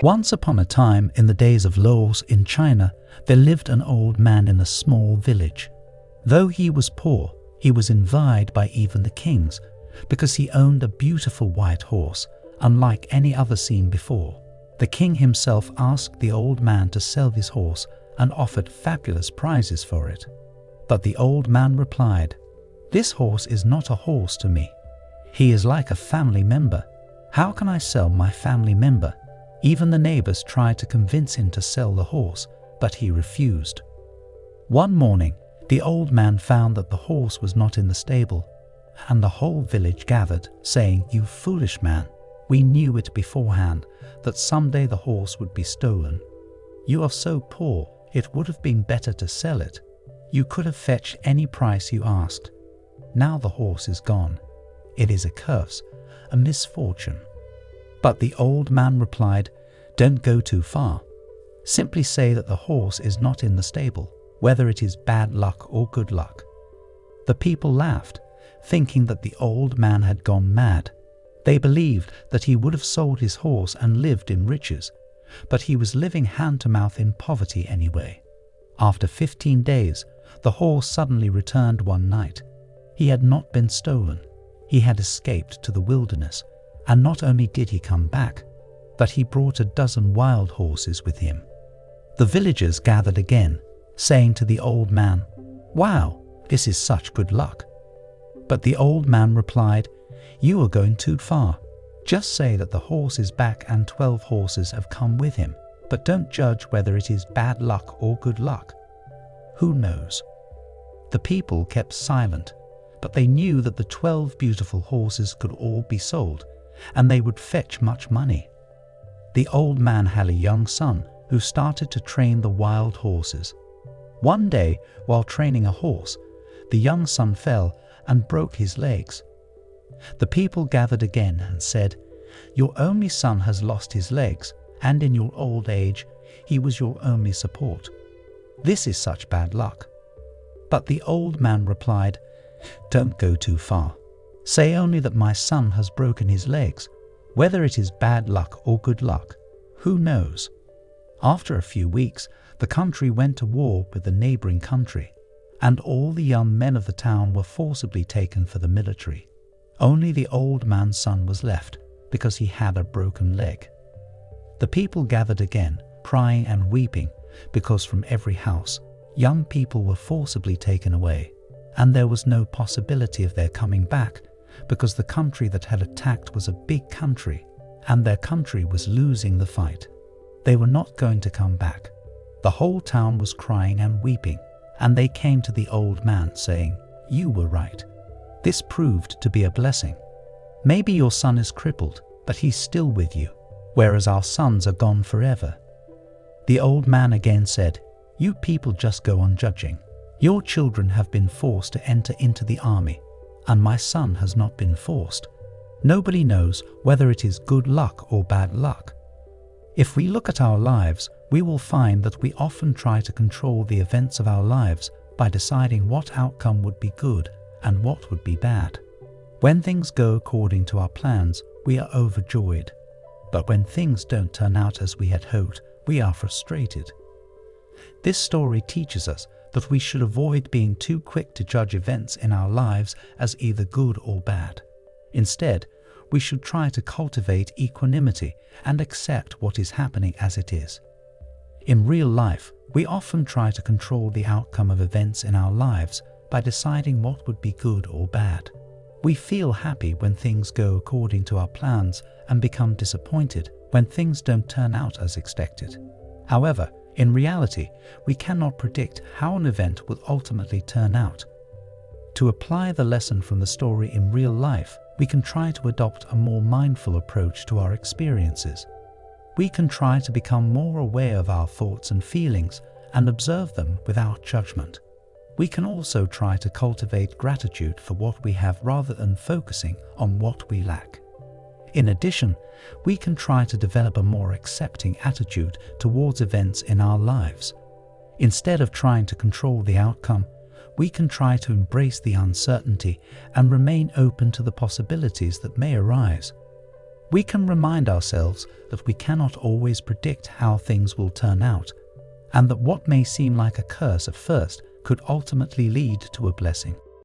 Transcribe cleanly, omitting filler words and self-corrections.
Once upon a time, in the days of laws in China, there lived an old man in a small village. Though he was poor, he was envied by even the kings, because he owned a beautiful white horse, unlike any other seen before. The king himself asked the old man to sell his horse and offered fabulous prizes for it. But the old man replied, "This horse is not a horse to me. He is like a family member. How can I sell my family member?" Even the neighbors tried to convince him to sell the horse, but he refused. One morning, the old man found that the horse was not in the stable, and the whole village gathered, saying, "You foolish man, we knew it beforehand, that someday the horse would be stolen. You are so poor, it would have been better to sell it. You could have fetched any price you asked. Now the horse is gone. It is a curse, a misfortune." But the old man replied, "Don't go too far. Simply say that the horse is not in the stable, whether it is bad luck or good luck." The people laughed, thinking that the old man had gone mad. They believed that he would have sold his horse and lived in riches, but he was living hand-to-mouth in poverty anyway. After 15 days, the horse suddenly returned one night. He had not been stolen. He had escaped to the wilderness, and not only did he come back, but he brought a dozen wild horses with him. The villagers gathered again, saying to the old man, "Wow, this is such good luck." But the old man replied, "You are going too far. Just say that the horse is back and 12 horses have come with him, but don't judge whether it is bad luck or good luck. Who knows?" The people kept silent, but they knew that the 12 beautiful horses could all be sold, and they would fetch much money. The old man had a young son who started to train the wild horses. One day, while training a horse, the young son fell and broke his legs. The people gathered again and said, "Your only son has lost his legs, and in your old age, he was your only support. This is such bad luck." But the old man replied, "Don't go too far. Say only that my son has broken his legs. Whether it is bad luck or good luck, who knows?" After a few weeks, the country went to war with the neighboring country, and all the young men of the town were forcibly taken for the military. Only the old man's son was left, because he had a broken leg. The people gathered again, crying and weeping, because from every house, young people were forcibly taken away, and there was no possibility of their coming back, because the country that had attacked was a big country, and their country was losing the fight. They were not going to come back. The whole town was crying and weeping, and they came to the old man saying, "You were right. This proved to be a blessing. Maybe your son is crippled, but he's still with you, whereas our sons are gone forever." The old man again said, "You people just go on judging. Your children have been forced to enter into the army, and my son has not been forced. Nobody knows whether it is good luck or bad luck. If we look at our lives, we will find that we often try to control the events of our lives by deciding what outcome would be good and what would be bad. When things go according to our plans, we are overjoyed. But when things don't turn out as we had hoped, we are frustrated. This story teaches us that we should avoid being too quick to judge events in our lives as either good or bad. Instead, we should try to cultivate equanimity and accept what is happening as it is. In real life, we often try to control the outcome of events in our lives by deciding what would be good or bad. We feel happy when things go according to our plans and become disappointed when things don't turn out as expected. However, in reality, we cannot predict how an event will ultimately turn out. To apply the lesson from the story in real life, we can try to adopt a more mindful approach to our experiences. We can try to become more aware of our thoughts and feelings and observe them without judgment. We can also try to cultivate gratitude for what we have rather than focusing on what we lack. In addition, we can try to develop a more accepting attitude towards events in our lives. Instead of trying to control the outcome, we can try to embrace the uncertainty and remain open to the possibilities that may arise. we can remind ourselves that we cannot always predict how things will turn out, and that what may seem like a curse at first could ultimately lead to a blessing.